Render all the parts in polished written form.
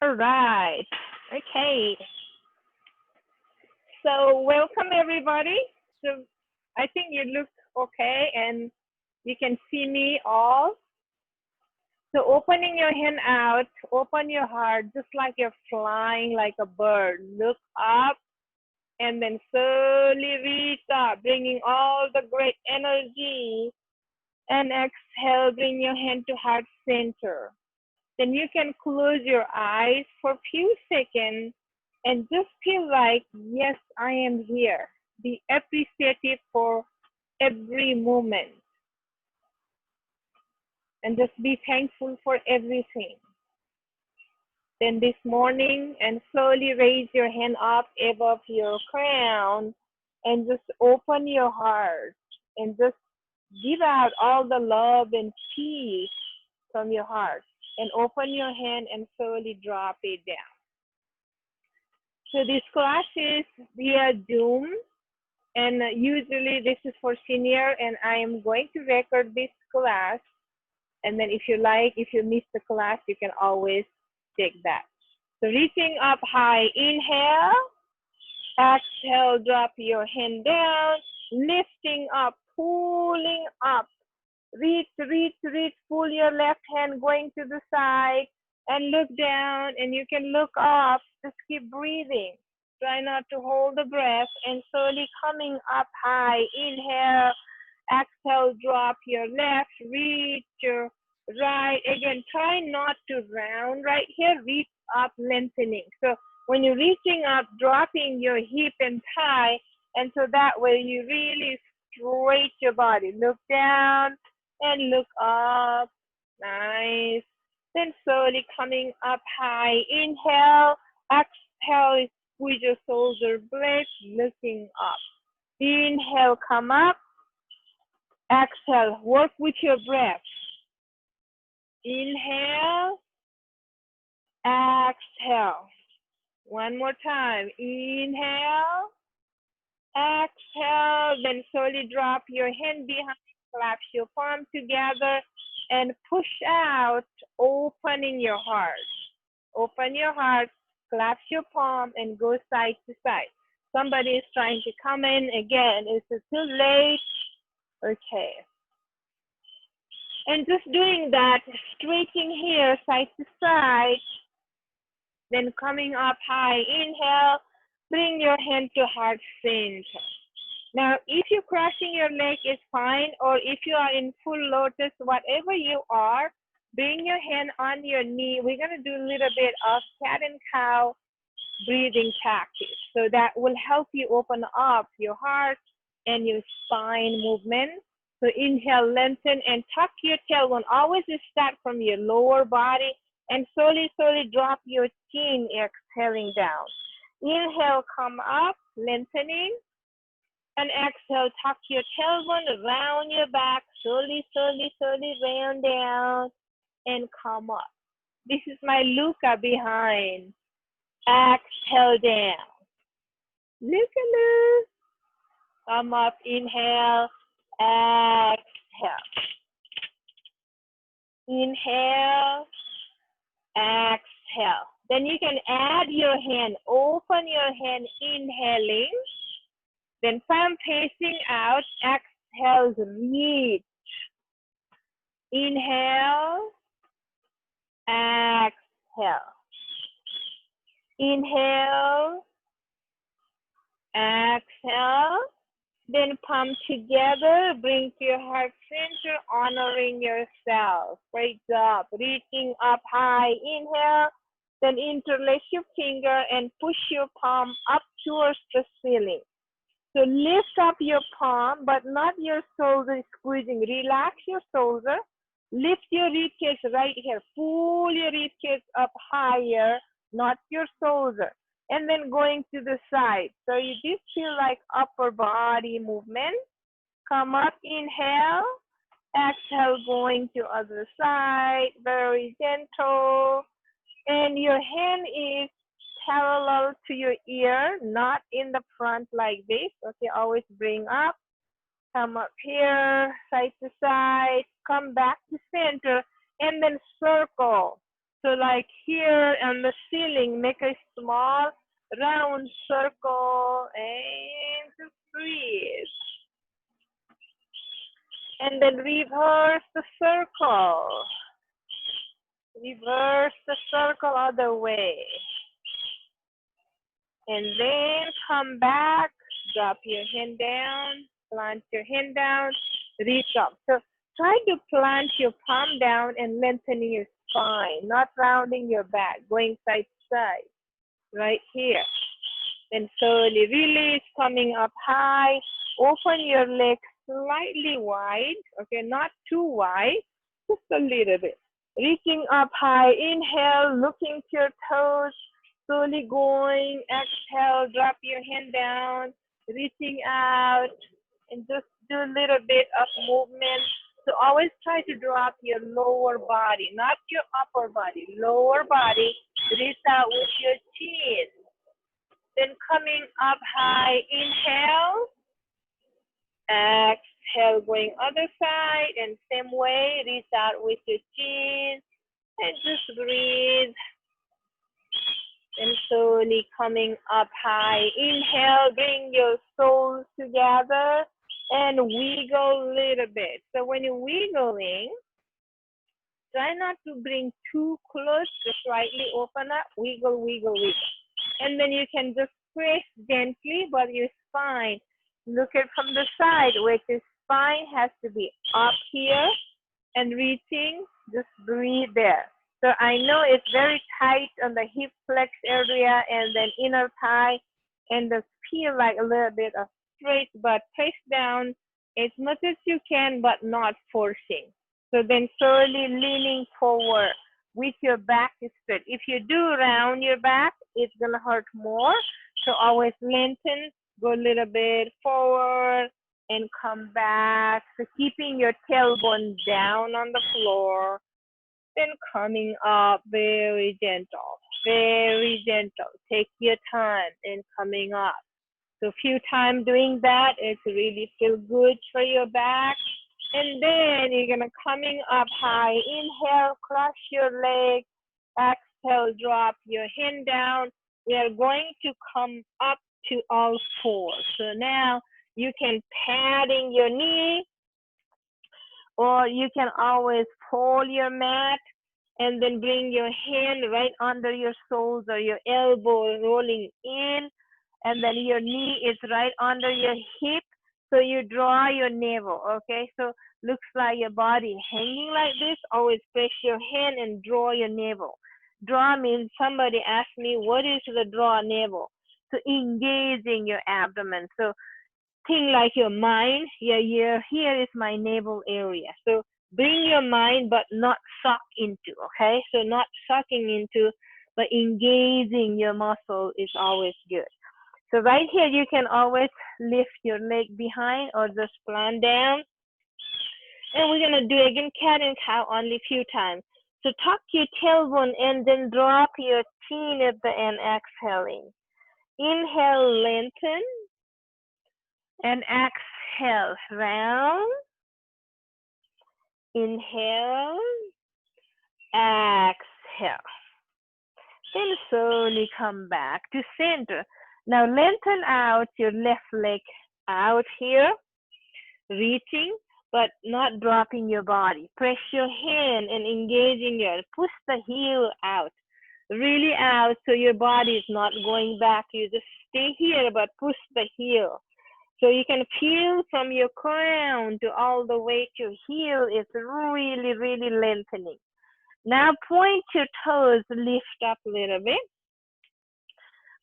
All right. Okay. So welcome everybody. So I think you look okay and you can see me all. So opening your hand out, open your heart just like you're flying like a bird. Look up and then slowly reach up, bringing all the great energy. And exhale, bring your hand to heart center. Then you can close your eyes for a few seconds and just feel like, yes, I am here. Be appreciative for every moment and just be thankful for everything. Then this morning, and slowly raise your hand up above your crown and just open your heart and just give out all the love and peace from your heart and open your hand and slowly drop it down. So this class is via Zoom, and usually this is for senior, and I am going to record this class. And then if you like, if you miss the class, you can always take that. So reaching up high, inhale, exhale, drop your hand down, lifting up, pulling up, reach, reach, reach, pull your left hand going to the side and look down, and you can look up. Just keep breathing. Try not to hold the breath and slowly coming up high. Inhale, exhale, drop your left, reach your right. Again, try not to round right here. Reach up, lengthening. So when you're reaching up, dropping your hip and thigh, and so that way you really straight your body. Look down and look up. Nice. Then slowly coming up high. Inhale, exhale, squeeze your shoulder blades, looking up. Inhale, come up. Exhale, work with your breath. Inhale, exhale. One more time. Inhale, exhale. Then slowly drop your hand behind, clasp your palm together, and push out, opening your heart. Open your heart, clasp your palm, and go side to side. Somebody is trying to come in again. Is it too late? Okay. And just doing that, stretching here, side to side, then coming up high. Inhale, bring your hand to heart center. Now, if you're crossing your leg, it's fine, or if you are in full lotus, whatever you are, bring your hand on your knee. We're going to do a little bit of cat and cow breathing practice. So that will help you open up your heart and your spine movement. So inhale, lengthen, and tuck your tailbone. Always start from your lower body and slowly, slowly drop your chin, exhaling down. Inhale, come up, lengthening. And exhale, tuck your tailbone around your back. Slowly, slowly, slowly round down and come up. This is my Luca behind. Exhale down. Luca. Come up, inhale, exhale. Inhale, exhale. Then you can add your hand, open your hand, inhaling. Then palm facing out, exhale, reach. Inhale, exhale. Inhale, exhale. Then palm together, bring to your heart center, honoring yourself. Great job. Reaching up high, inhale. Then interlace your finger and push your palm up towards the ceiling. So lift up your palm, but not your shoulder squeezing. Relax your shoulder. Lift your ribcage right here. Pull your ribcage up higher, not your shoulder. And then going to the side. So you just feel like upper body movement. Come up, inhale. Exhale, going to other side. Very gentle. And your hand is parallel to your ear, not in the front like this. Okay, always bring up, come up here, side to side, come back to center, and then circle. So like here on the ceiling, make a small round circle and just breathe. And then reverse the circle. Reverse the circle other way. And then come back, drop your hand down, plant your hand down, reach up. So try to plant your palm down and lengthening your spine, not rounding your back, going side to side, right here. Then slowly release, coming up high. Open your legs slightly wide, okay, not too wide, just a little bit. Reaching up high, inhale, looking to your toes, slowly going, exhale, drop your hand down, reaching out, and just do a little bit of movement. So always try to drop your lower body, not your upper body, lower body. Reach out with your chin. Then coming up high, inhale, exhale, going other side, and same way, reach out with your chin, and just breathe. And slowly coming up high, inhale, bring your soles together, and wiggle a little bit. So when you're wiggling, try not to bring too close, just slightly open up, wiggle, wiggle, wiggle. And then you can just press gently, but your spine, look at from the side, where your spine has to be up here and reaching, just breathe there. So I know it's very tight on the hip flex area and then inner thigh, and just feel like a little bit of straight, but press down as much as you can, but not forcing. So then slowly leaning forward with your back straight. If you do round your back, it's gonna hurt more. So always lengthen, go a little bit forward and come back. So keeping your tailbone down on the floor, then coming up very gentle, very gentle. Take your time and coming up. So a few times doing that, it really feel good for your back. And then you're gonna coming up high. Inhale, cross your legs. Exhale, drop your hand down. We are going to come up to all fours. So now you can padding your knee, or you can always fold your mat and then bring your hand right under your soles or your elbow rolling in, and then your knee is right under your hip. So you draw your navel, okay? So looks like your body hanging like this. Always press your hand and draw your navel. Draw means somebody asked me, what is the draw navel? So engaging your abdomen. So think like your mind, here is my navel area. So bring your mind, but not suck into, okay? So not sucking into, but engaging your muscle is always good. So right here, you can always lift your leg behind or just plant down. And we're gonna do again cat and cow only a few times. So tuck your tailbone and then drop your chin at the end, exhaling. Inhale, lengthen. And exhale, round. Inhale, exhale. Then slowly come back to center. Now lengthen out your left leg out here, reaching, but not dropping your body. Press your hand and engaging your, push the heel out, really out, so your body is not going back. You just stay here, but push the heel. So you can feel from your crown to all the way to heel is really, really lengthening. Now point your toes, lift up a little bit.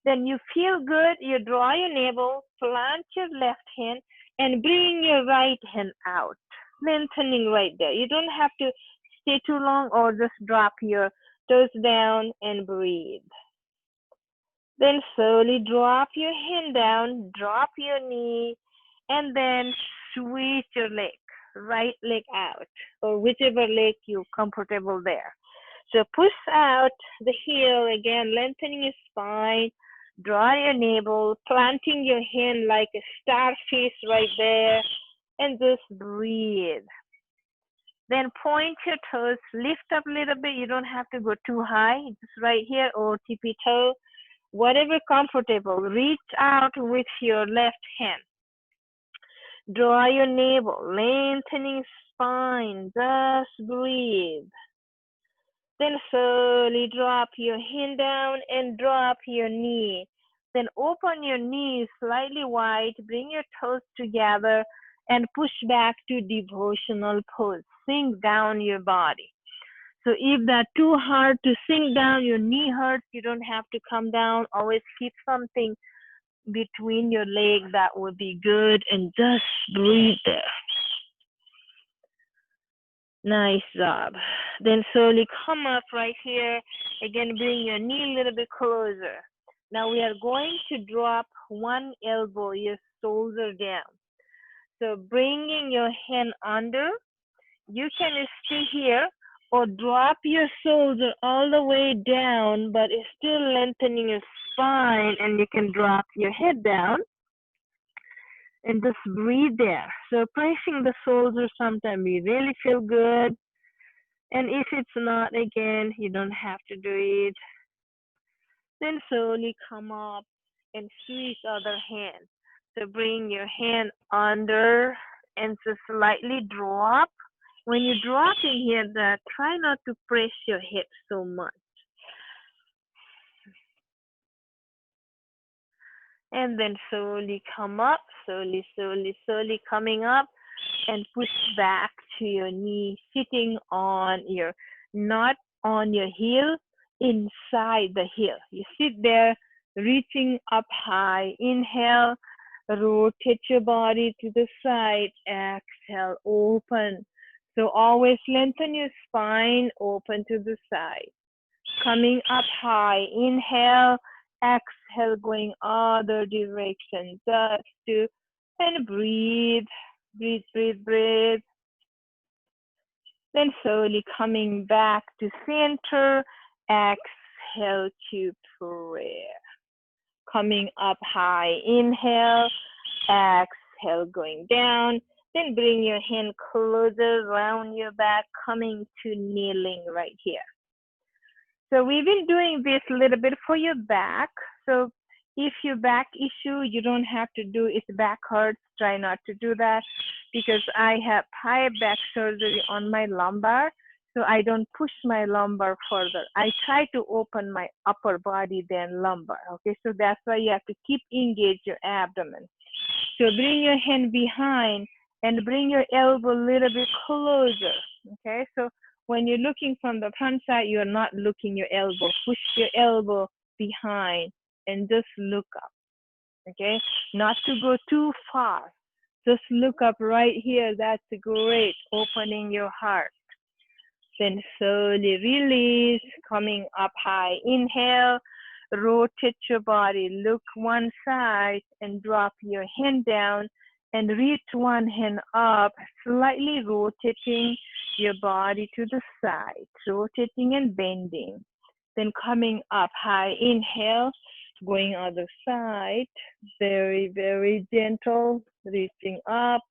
Then you feel good, you draw your navel, plant your left hand, and bring your right hand out, lengthening right there. You don't have to stay too long or just drop your toes down and breathe. Then slowly drop your hand down, drop your knee, and then switch your leg, right leg out, or whichever leg you're comfortable there. So push out the heel again, lengthening your spine, draw your navel, planting your hand like a starfish right there, and just breathe. Then point your toes, lift up a little bit. You don't have to go too high, just right here, or tippy toe, whatever comfortable. Reach out with your left hand. Draw your navel, lengthening spine. Just breathe. Then slowly drop your hand down and drop your knee. Then open your knees slightly wide, bring your toes together and push back to devotional pose. Sink down your body. So if that's too hard to sink down, your knee hurts, you don't have to come down. Always keep something between your legs. That would be good. And just breathe there. Nice job. Then slowly come up right here. Again, bring your knee a little bit closer. Now we are going to drop one elbow, your shoulder down. So bringing your hand under, you can stay here or drop your shoulder all the way down, but it's still lengthening your spine, and you can drop your head down and just breathe there. So pressing the shoulders sometimes we really feel good. And if it's not, again, you don't have to do it. Then slowly come up and squeeze other hand. So bring your hand under and just slightly drop. When you drop in here, try not to press your head so much. And then slowly come up, slowly coming up and push back to your knee, sitting on your, not on your heel, inside the heel. You sit there, reaching up high. Inhale, rotate your body to the side. Exhale, open. So always lengthen your spine, open to the side. Coming up high. Inhale, exhale, going other direction. Just to, and breathe. Breathe, breathe, breathe. Then slowly coming back to center. Exhale to prayer. Coming up high. Inhale. Exhale, going down. Then bring your hand closer around your back, coming to kneeling right here. So we've been doing this a little bit for your back. So if your back issue, you don't have to do it, back hurts, try not to do that, because I have high back surgery on my lumbar, so I don't push my lumbar further. I try to open my upper body than lumbar, okay? So that's why you have to keep engage your abdomen. So bring your hand behind and bring your elbow a little bit closer, okay? So when you're looking from the front side, you're not looking your elbow. Push your elbow behind and just look up, okay? Not to go too far. Just look up right here. That's great. Opening your heart. Then slowly release, coming up high. Inhale, rotate your body. Look one side and drop your hand down and reach one hand up, slightly rotating your body to the side, rotating and bending. Then coming up high, inhale, going other side, very, very gentle, reaching up,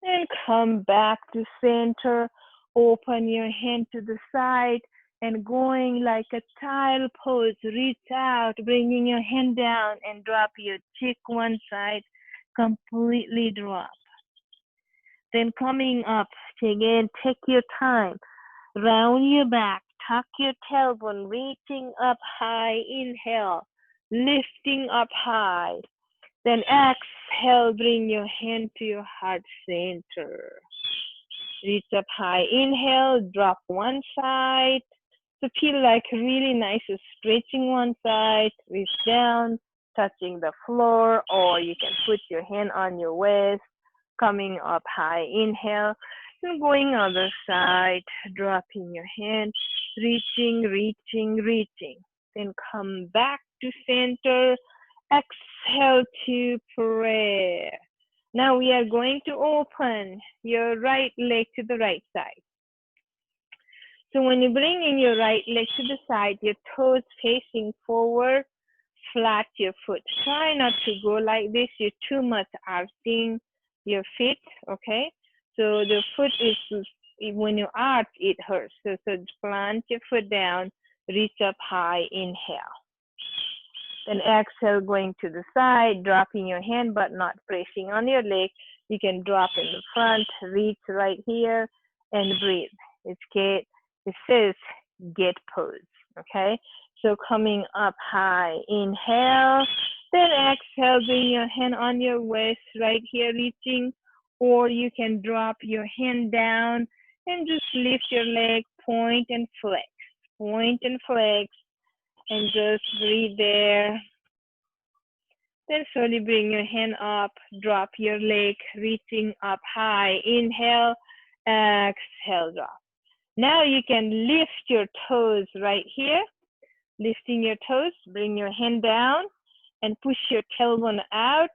and come back to center. Open your hand to the side and going like a child pose, reach out, bringing your hand down and drop your cheek one side, completely drop. Then coming up, again, take your time, round your back, tuck your tailbone, reaching up high, inhale, lifting up high. Then exhale, bring your hand to your heart center. Reach up high, inhale, drop one side. So feel like really nice, stretching one side, reach down, touching the floor, or you can put your hand on your waist, coming up high, inhale, and going other side, dropping your hand, reaching, reaching, reaching. Then come back to center, exhale to prayer. Now we are going to open your right leg to the right side. So when you bring in your right leg to the side, your toes facing forward, flat your foot. Try not to go like this. You're too much arching your feet, okay? So the foot is when you arch, it hurts. So plant your foot down, reach up high, inhale. Then exhale, going to the side, dropping your hand but not pressing on your leg. You can drop in the front, reach right here, and breathe. It says get pose, okay? So coming up high, inhale, then exhale, bring your hand on your waist right here, reaching, or you can drop your hand down and just lift your leg, point and flex, and just breathe there. Then slowly bring your hand up, drop your leg, reaching up high. Inhale, exhale, drop. Now you can lift your toes right here. Lifting your toes, bring your hand down and push your tailbone out.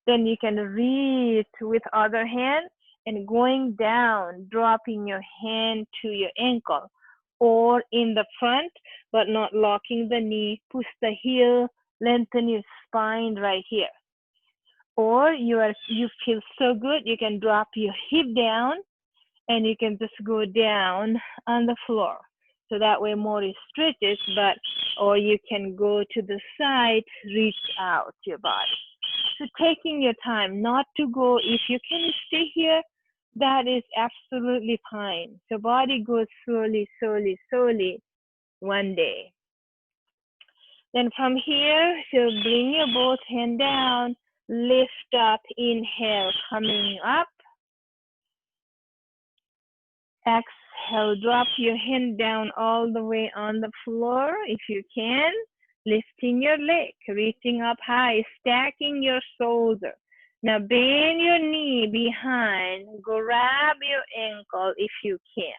Then you can reach with other hand and going down, dropping your hand to your ankle or in the front, but not locking the knee. Push the heel, lengthen your spine right here. Or you feel so good, you can drop your hip down and you can just go down on the floor. So that way more it stretches, or you can go to the side, reach out your body. So taking your time not to go, if you can stay here, that is absolutely fine. So body goes slowly, one day. Then from here, so bring your both hand down, lift up, inhale, coming up. Exhale, drop your hand down all the way on the floor if you can. Lifting your leg, reaching up high, stacking your shoulder. Now bend your knee behind, grab your ankle if you can.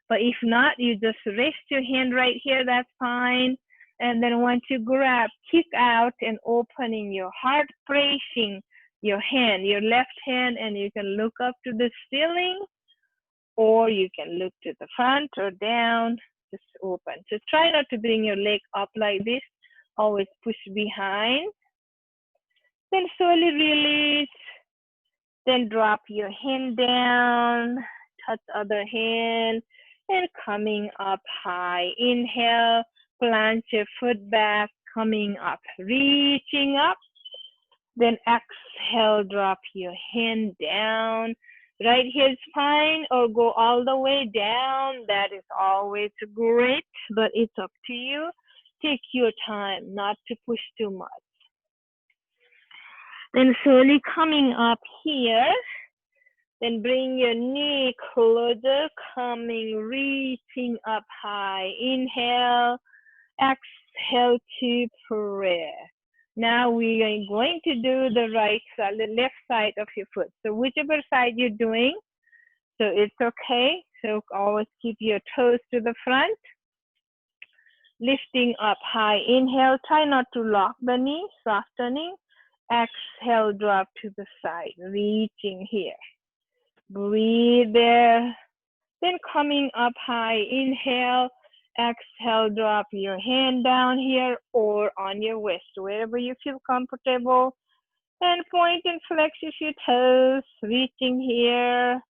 But if not, you just rest your hand right here, that's fine. And then once you grab, kick out and opening your heart, pressing your hand, your left hand, and you can look up to the ceiling, or you can look to the front or down, just open. So try not to bring your leg up like this, always push behind. Then slowly release, then drop your hand down, touch other hand, and coming up high. Inhale, plant your foot back, coming up, reaching up. Then exhale, drop your hand down. Right here is fine, or go all the way down. That is always great, but it's up to you. Take your time, not to push too much. Then slowly coming up here, then bring your knee closer, coming, reaching up high. Inhale, exhale to prayer. Now we are going to do the right side, the left side of your foot. So whichever side you're doing, so it's okay. So always keep your toes to the front. Lifting up high. Inhale, try not to lock the knee, softening. Exhale, drop to the side, reaching here. Breathe there. Then coming up high, inhale, exhale, drop your hand down here or on your waist, wherever you feel comfortable. And point and flex your toes, reaching here,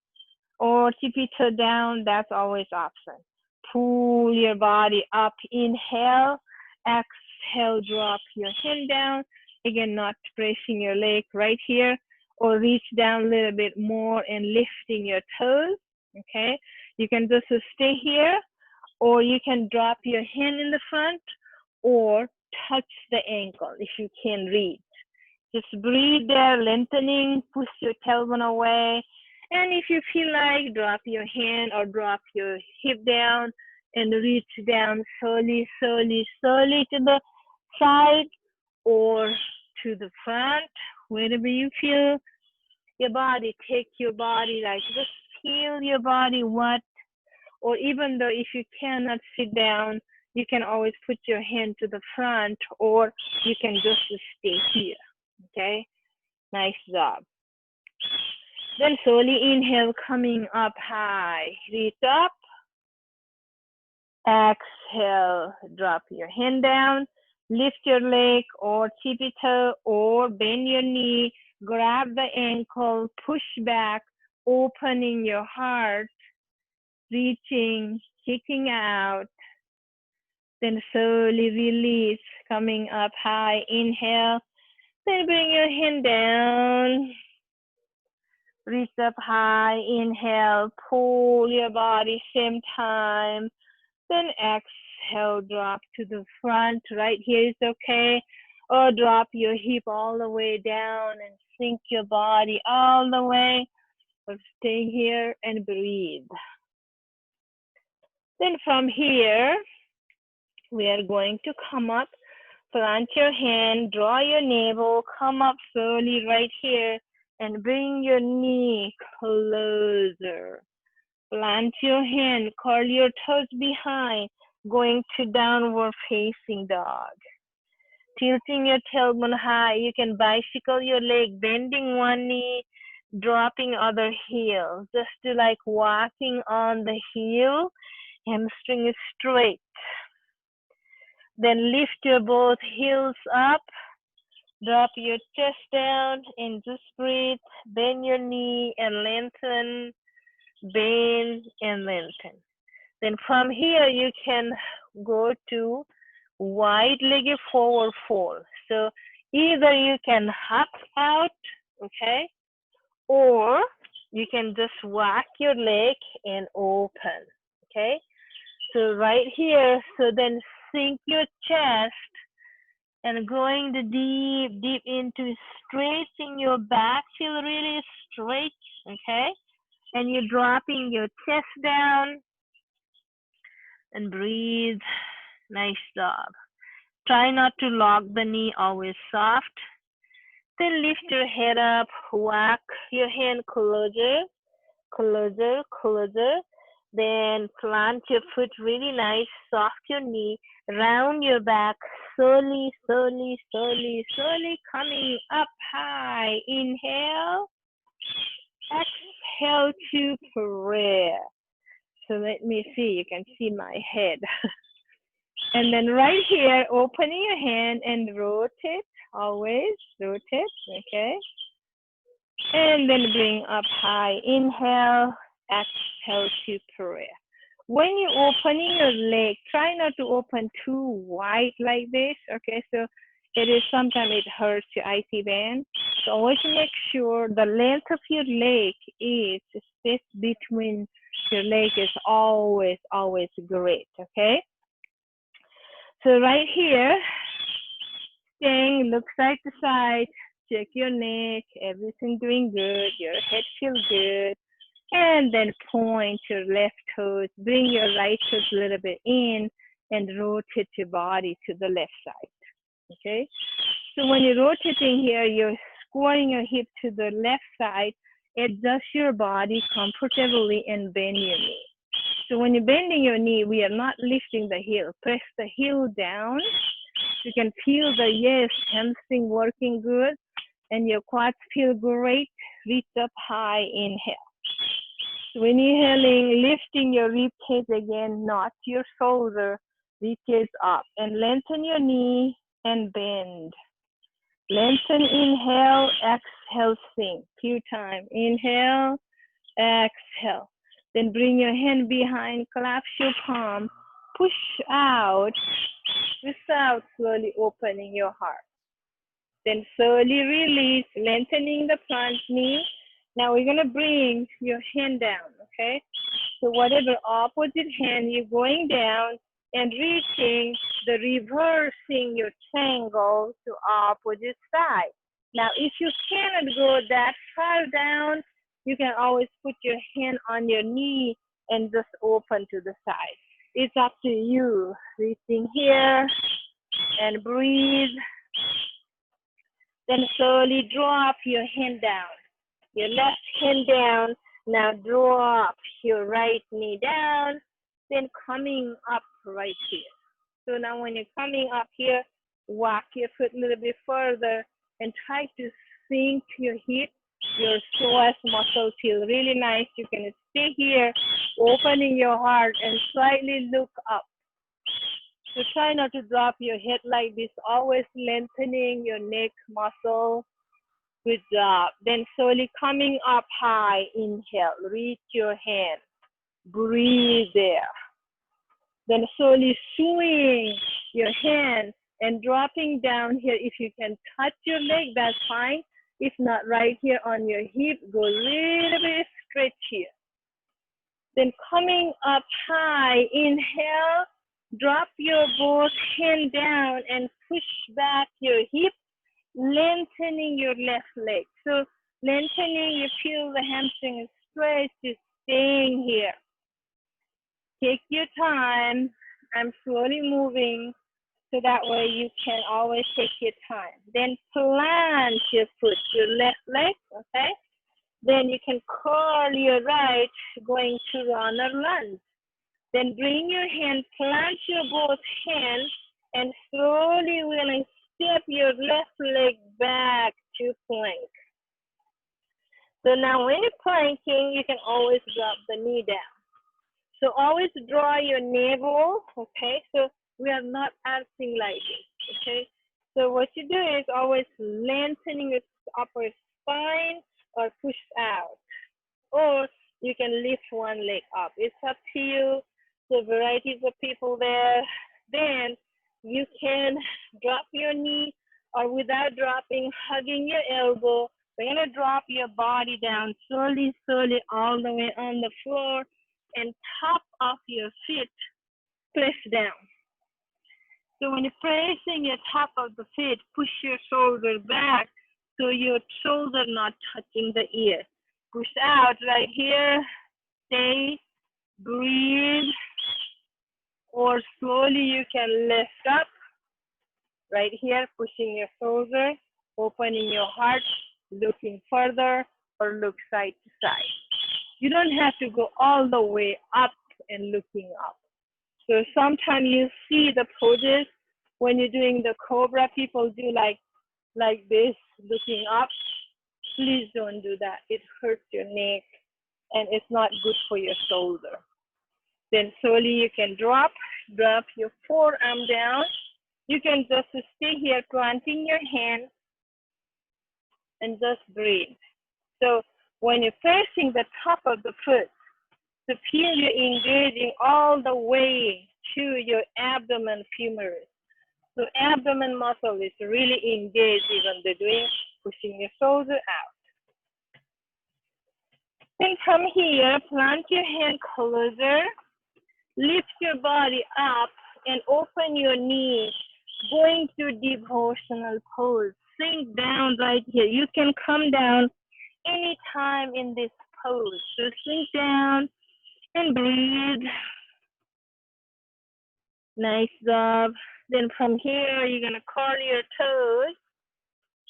or tippy toe down, that's always option. Pull your body up, inhale, exhale, drop your hand down. Again, not pressing your leg right here, or reach down a little bit more and lifting your toes, okay? You can just stay here, or you can drop your hand in the front, or touch the ankle if you can reach. Just breathe there, lengthening, push your tailbone away. And if you feel like, drop your hand or drop your hip down and reach down slowly, slowly, slowly to the side or to the front, wherever you feel your body. Take your body, like just feel your body, or even though if you cannot sit down, you can always put your hand to the front, or you can just stay here, okay? Nice job. Then slowly inhale, coming up high, reach up. Exhale, drop your hand down, lift your leg or tippy toe or bend your knee, grab the ankle, push back, opening your heart, reaching, kicking out. Then slowly release, coming up high. Inhale. Then bring your hand down. Reach up high. Inhale. Pull your body same time. Then exhale. Drop to the front. Right here is okay. Or drop your hip all the way down and sink your body all the way. Or stay here and breathe. Then from here, we are going to come up. Plant your hand, draw your navel, come up slowly right here, and bring your knee closer. Plant your hand, curl your toes behind, going to downward facing dog. Tilting your tailbone high, you can bicycle your leg, bending one knee, dropping other heel, just to like walking on the heel, hamstring is straight. Then lift your both heels up, drop your chest down, and just breathe. Bend your knee and lengthen, bend and lengthen. Then from here, you can go to wide-legged forward fold. So either you can hop out, okay, or you can just walk your leg and open, okay? So right here, so then sink your chest and going the deep into stretching your back, feel really straight, okay? And you're dropping your chest down and breathe. Nice job. Try not to lock the knee, always soft. Then lift your head up, walk your hand closer, closer, closer. Then plant your foot really nice, soft your knee, round your back, slowly, slowly, slowly, slowly coming up high. Inhale, exhale to prayer. So let me see, you can see my head. And then right here, opening your hand and rotate, always rotate, okay? And then bring up high. Inhale, exhale to prayer. When you're opening your leg, try not to open too wide like this, okay? So it is sometimes it hurts your IT band. So always make sure the length of your leg is space between your leg is always, always great, okay? So right here, staying, look side to side, check your neck, everything doing good, your head feels good. And then point your left toes, bring your right toes a little bit in and rotate your body to the left side, okay? So when you're rotating here, you're squaring your hip to the left side, adjust your body comfortably and bend your knee. So when you're bending your knee, we are not lifting the heel. Press the heel down. You can feel the, yes, hamstring working good and your quads feel great. Reach up high, inhale. So when inhaling, lifting your rib cage again, not your shoulder, rib cage up. And lengthen your knee and bend. Lengthen, inhale, exhale, sink. Few times. Inhale, exhale. Then bring your hand behind, collapse your palm, push out, slowly opening your heart. Then slowly release, lengthening the front knee. Now we're gonna bring your hand down, okay? So whatever opposite hand, you're going down and reaching the reversing your triangle to opposite side. Now if you cannot go that far down, you can always put your hand on your knee and just open to the side. It's up to you. Reaching here and breathe. Then slowly drop your hand down. Your left hand down. Now drop your right knee down. Then coming up right here. So now when you're coming up here, walk your foot a little bit further and try to sink your hip. Your psoas muscle feel really nice. You can stay here, opening your heart and slightly look up. So try not to drop your head like this, always lengthening your neck muscle. Good job. Then slowly coming up high, inhale, reach your hand. Breathe there. Then slowly swing your hand and dropping down here. If you can touch your leg, that's fine. If not, right here on your hip, go a little bit stretch here. Then coming up high, inhale, drop your both hand down and push back your hip, lengthening your left leg. So lengthening, you feel the hamstring stretch is staying here. Take your time. I'm slowly moving so that way you can always take your time. Then plant your foot, your left leg, okay? Then you can curl your right, going to runner lunge. Then bring your hand, plant your both hands, and slowly we're going to step your left leg back to plank. So now when you're planking, you can always drop the knee down. So always draw your navel, okay? So we are not arching like this, okay? So what you do is always lengthening your upper spine or push out. Or you can lift one leg up. It's up to you. So varieties of people there. Then you can drop your knee or without dropping, hugging your elbow. We're gonna drop your body down slowly, slowly all the way on the floor and top of your feet press down. So when you're pressing your top of the feet, push your shoulder back so your shoulder not touching the ear. Push out right here, stay, breathe, or slowly you can lift up right here, pushing your shoulder, opening your heart, looking further, or look side to side. You don't have to go all the way up and looking up. So sometimes you see the poses when you're doing the cobra, people do like this, looking up. Please don't do that. It hurts your neck and it's not good for your shoulder. Then slowly you can drop your forearm down. You can just stay here, planting your hand and just breathe. So when you're pressing the top of the foot, to feel you engaging all the way to your abdomen femoris. So abdomen muscle is really engaged even they're doing, pushing your shoulder out. Then from here, plant your hand closer, lift your body up and open your knees, going to devotional pose. Sink down right here. You can come down anytime in this pose. So sink down and breathe. Nice job. Then from here, you're gonna curl your toes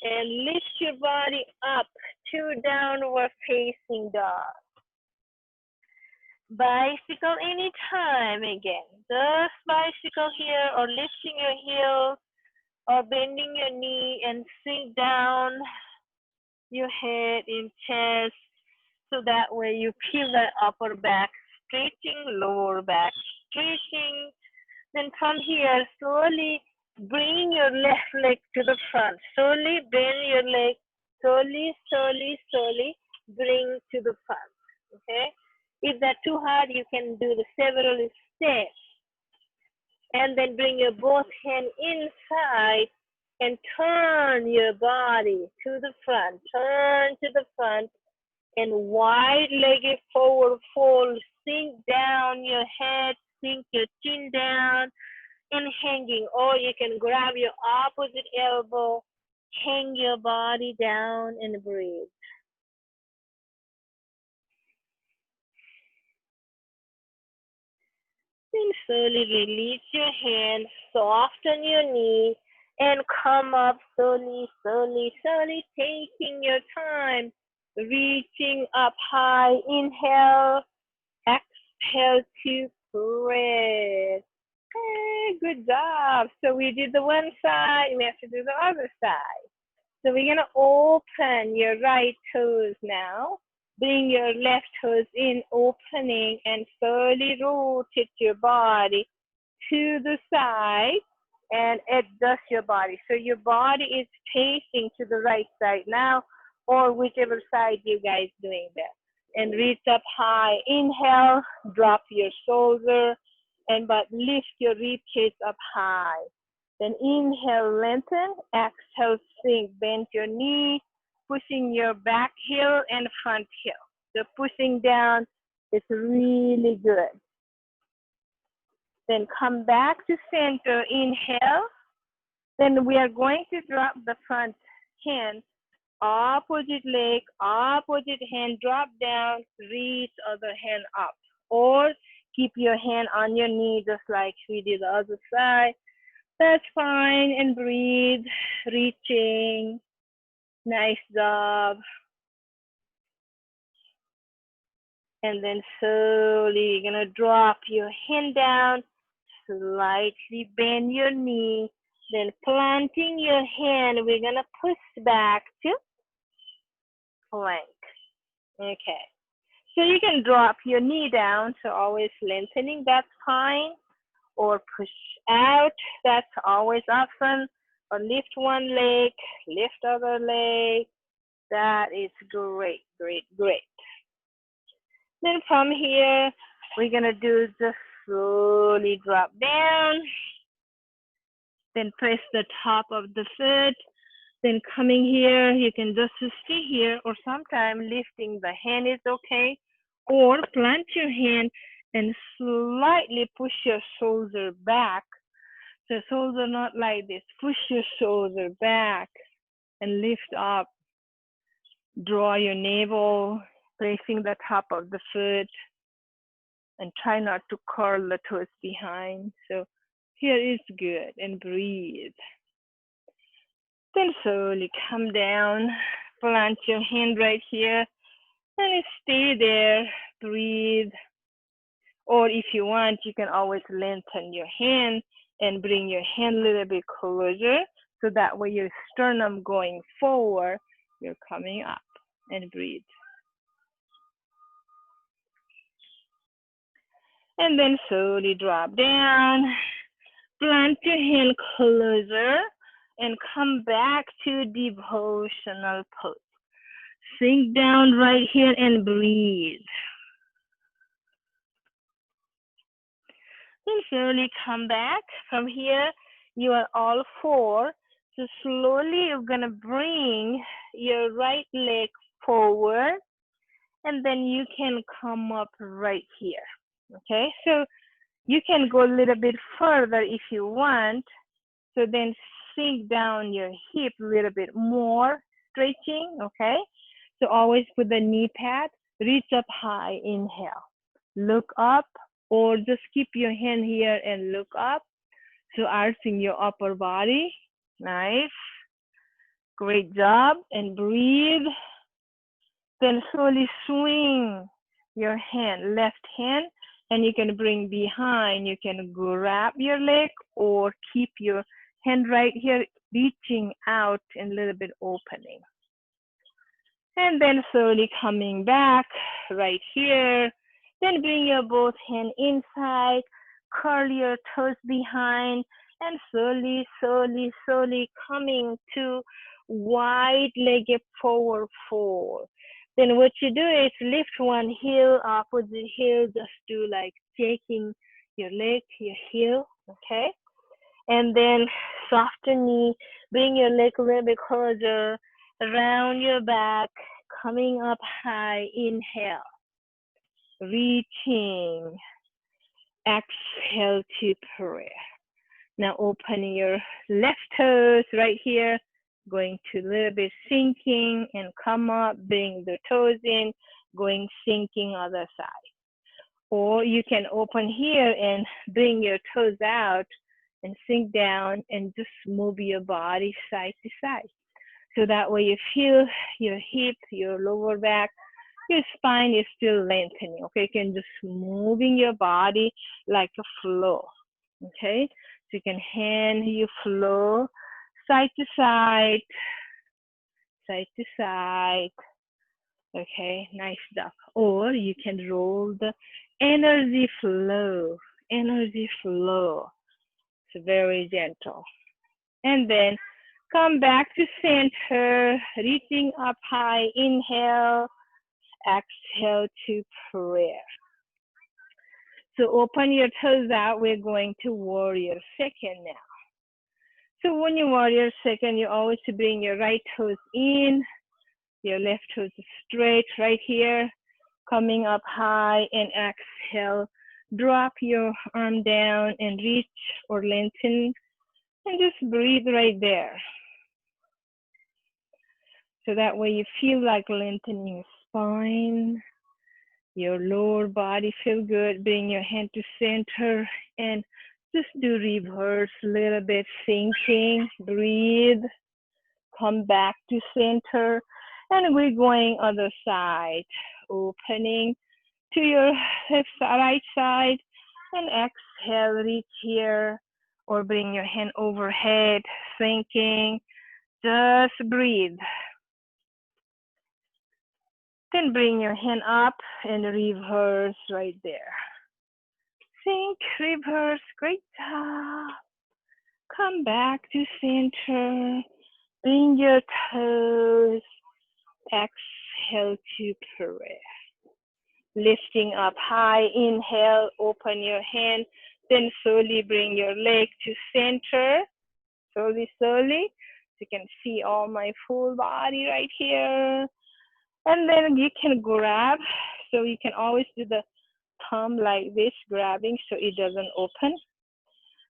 and lift your body up to downward facing dog. Bicycle anytime again. Just bicycle here or lifting your heels or bending your knee and sink down your head in chest so that way you feel that upper back stretching, lower back stretching. Then from here, slowly bring your left leg to the front. Slowly bend your leg, slowly, slowly, slowly bring to the front, okay? If that's too hard, you can do the several steps. And then bring your both hands inside and turn your body to the front. Turn to the front and wide-legged forward fold. Sink down your head, sink your chin down and hanging. Or you can grab your opposite elbow, hang your body down and breathe. Then slowly release your hand, soften your knee, and come up slowly, slowly, slowly, taking your time, reaching up high. Inhale, exhale to press. Okay, good job. So we did the one side, we have to do the other side. So we're gonna open your right toes now. Bring your left toes in, opening, and slowly rotate your body to the side and adjust your body. So your body is facing to the right side now, or whichever side you guys doing that. and reach up high. Inhale, drop your shoulder, but lift your rib cage up high. Then inhale, lengthen. Exhale, sink. Bend your knee, pushing your back heel and front heel. So pushing down is really good. Then come back to center. Inhale. Then we are going to drop the front hand, opposite leg, opposite hand, drop down, reach other hand up. Or keep your hand on your knee just like we did the other side. That's fine, and breathe, reaching. Nice job. And then slowly you're gonna drop your hand down, slightly bend your knee, then planting your hand, we're gonna push back to plank. Okay. So you can drop your knee down, so always lengthening, that's fine. Or push out, that's always option. Or lift one leg, lift other leg. That is great, great, great. Then from here, we're gonna do just slowly drop down. Then press the top of the foot. Then coming here, you can just stay here, or sometimes lifting the hand is okay. Or plant your hand and slightly push your shoulder back. So shoulder not like this. Push your shoulder back and lift up. Draw your navel, placing the top of the foot, and try not to curl the toes behind. So here is good, and breathe. Then slowly come down, plant your hand right here, and stay there, breathe. Or if you want, you can always lengthen your hand and bring your hand a little bit closer, so that way your sternum going forward, you're coming up, and breathe. And then slowly drop down, plant your hand closer, and come back to devotional pose. Sink down right here and breathe. Then slowly come back. From here, you are all four. So slowly you're gonna bring your right leg forward, and then you can come up right here. Okay, so you can go a little bit further if you want. So then sink down your hip a little bit more, stretching, okay? So always put the knee pad, reach up high, inhale. Look up, or just keep your hand here and look up. So arching your upper body, nice. Great job, and breathe. Then slowly swing your hand, left hand, and you can bring behind. You can grab your leg or keep your hand right here, reaching out and a little bit opening. And then slowly coming back right here. Then bring your both hand inside, curl your toes behind, and slowly, slowly, slowly coming to wide-legged forward fold. Then what you do is lift one heel, opposite heel, just do like taking your leg, your heel, okay? And then soften knee, bring your leg a little bit closer, around your back, coming up high, inhale, reaching, exhale to prayer. Now open your left toes right here, going to a little bit sinking and come up, bring the toes in, going sinking other side. Or you can open here and bring your toes out and sink down and just move your body side to side. So that way you feel your hip, your lower back, your spine is still lengthening, okay? You can just moving your body like a flow, okay? So you can hand your flow side to side, side to side, okay? Nice job. Or you can roll the energy flow, energy flow. It's very gentle. And then come back to center, reaching up high, inhale, exhale to prayer. So open your toes out. We're going to warrior second now. So when you warrior second, you always bring your right toes in, your left toes straight right here, coming up high, and exhale. Drop your arm down and reach or lengthen, and just breathe right there. So that way you feel like lengthening spine, your lower body feel good. Bring your hand to center and just do reverse a little bit, thinking, breathe, come back to center, and we're going other side, opening to your right side, and exhale, reach here, or bring your hand overhead, thinking, just breathe. Then bring your hand up and reverse right there. Think, reverse, great job. Come back to center. Bring your toes. Exhale to prayer. Lifting up high, inhale, open your hand. Then slowly bring your leg to center. Slowly, slowly. You can see all my full body right here. And then you can grab. So you can always do the thumb like this, grabbing so it doesn't open.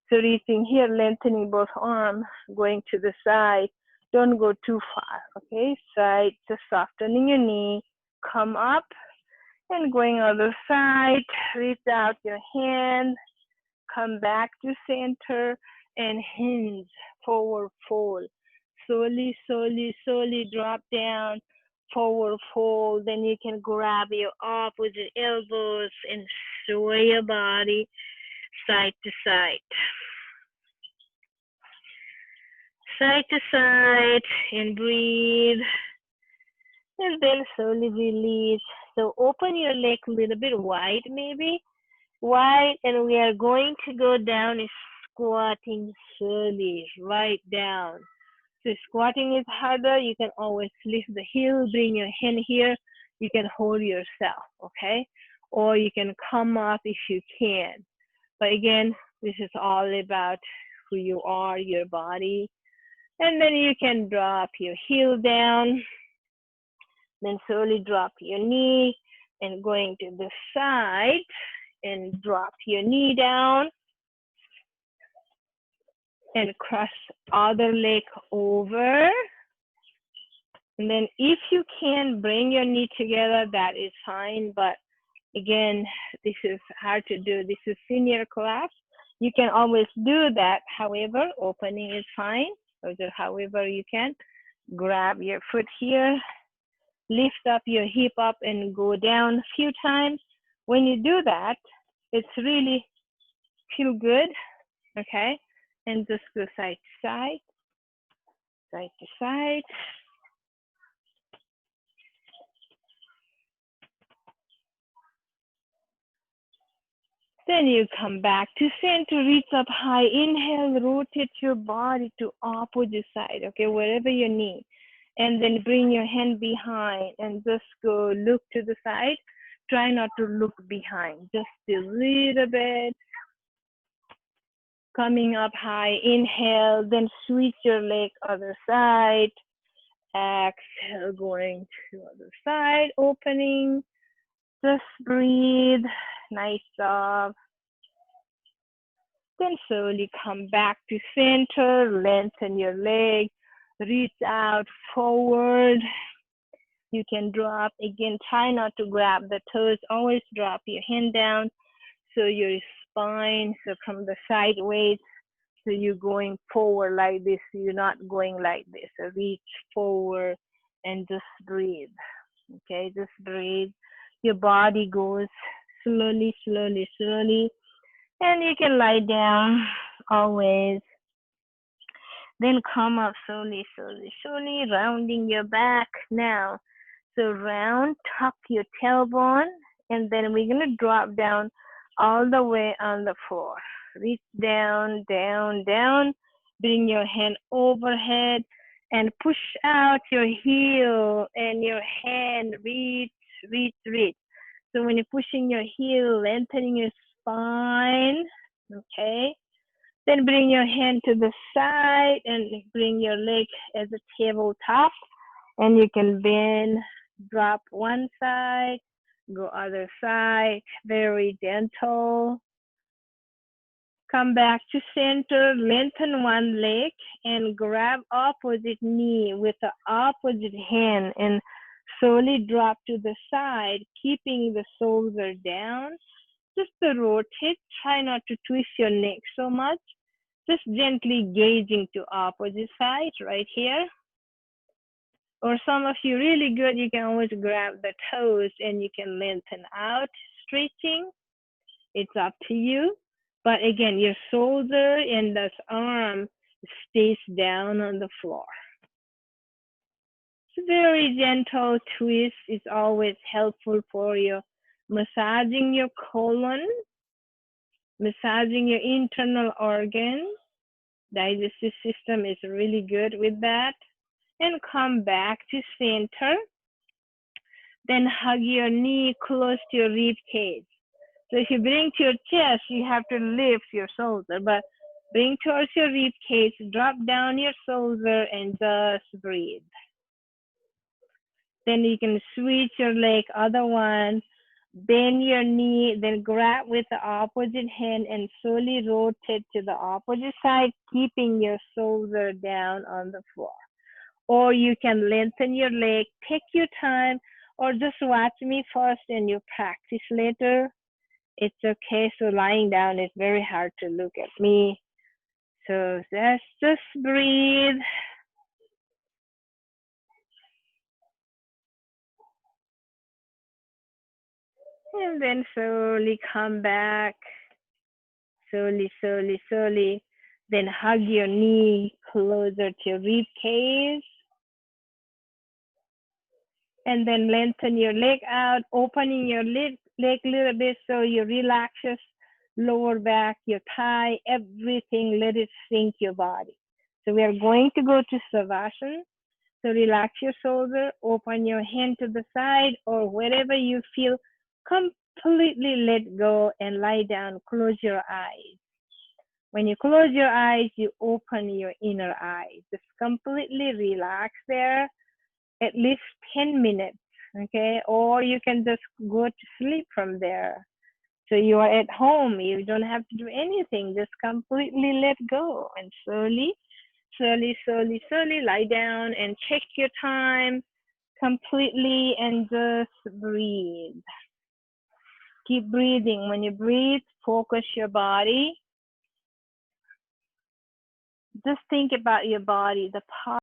So reaching here, lengthening both arms, going to the side. Don't go too far, okay? Side, just softening your knee. Come up and going other side. Reach out your hand. Come back to center and hinge, forward fold. Slowly, slowly, slowly drop down, forward fold. Then you can grab your opposite elbows and sway your body side to side. Side to side, and breathe. And then slowly release. So open your leg a little bit wide, maybe. Wide, and we are going to go down squatting slowly, right down. So squatting is harder. You can always lift the heel, bring your hand here. You can hold yourself, okay? Or you can come up if you can. But again, this is all about who you are, your body. And then you can drop your heel down. Then slowly drop your knee and going to the side and drop your knee down. And cross other leg over. And then if you can bring your knee together, that is fine. But again, this is hard to do. This is senior class. You can always do that. However, opening is fine. So just however you can. Grab your foot here. Lift up your hip up and go down a few times. When you do that, it's really feel good. Okay. And just go side to side, side to side. Then you come back to center, reach up high, inhale, rotate your body to opposite side, okay, wherever your knee. And then bring your hand behind and just go look to the side. Try not to look behind, just a little bit. Coming up high, inhale, then switch your leg other side. Exhale, going to other side, opening. Just breathe, nice job. Then slowly come back to center, lengthen your leg, reach out forward. You can drop, again, try not to grab the toes, always drop your hand down. So your spine, so from the sideways, so you're going forward like this, you're not going like this. So reach forward and just breathe, okay, just breathe. Your body goes slowly, slowly, slowly. And you can lie down always. Then come up slowly, slowly, slowly, rounding your back now. So round, tuck your tailbone, and then we're going to drop down all the way on the floor. Reach down, down, down. Bring your hand overhead and push out your heel and your hand. Reach reach. So when you're pushing your heel, lengthening your spine, okay? Then bring your hand to the side and bring your leg as a tabletop. And you can bend, drop one side, go other side, very gentle. Come back to center, lengthen one leg and grab opposite knee with the opposite hand and slowly drop to the side, keeping the shoulder down. Just to rotate, try not to twist your neck so much. Just gently gazing to opposite side right here. Or some of you really good, you can always grab the toes and you can lengthen out, stretching. It's up to you. But again, your shoulder and this arm stays down on the floor. It's a very gentle twist. It's always helpful for you. Massaging your colon, massaging your internal organs. Digestive system is really good with that. And come back to center. Then hug your knee close to your rib cage. So if you bring to your chest, you have to lift your shoulder, but bring towards your rib cage, drop down your shoulder and just breathe. Then you can switch your leg, other one, bend your knee, then grab with the opposite hand and slowly rotate to the opposite side, keeping your shoulder down on the floor. Or you can lengthen your leg, take your time, or just watch me first and you practice later. It's okay. So lying down is very hard to look at me. So just breathe. And then slowly come back. Slowly. Then hug your knee closer to your rib cage. And then lengthen your leg out, opening your leg a little bit so you relax your lower back, your thigh, everything, let it sink your body. So we are going to go to Savasana. So relax your shoulder, open your hand to the side or wherever you feel, completely let go and lie down, close your eyes. When you close your eyes, you open your inner eyes. Just completely relax there, at least 10 minutes, okay? Or you can just go to sleep from there. So you are at home, you don't have to do anything, just completely let go and slowly lie down and check your time completely and just breathe. Keep breathing. When you breathe, focus your body. Just think about your body, the part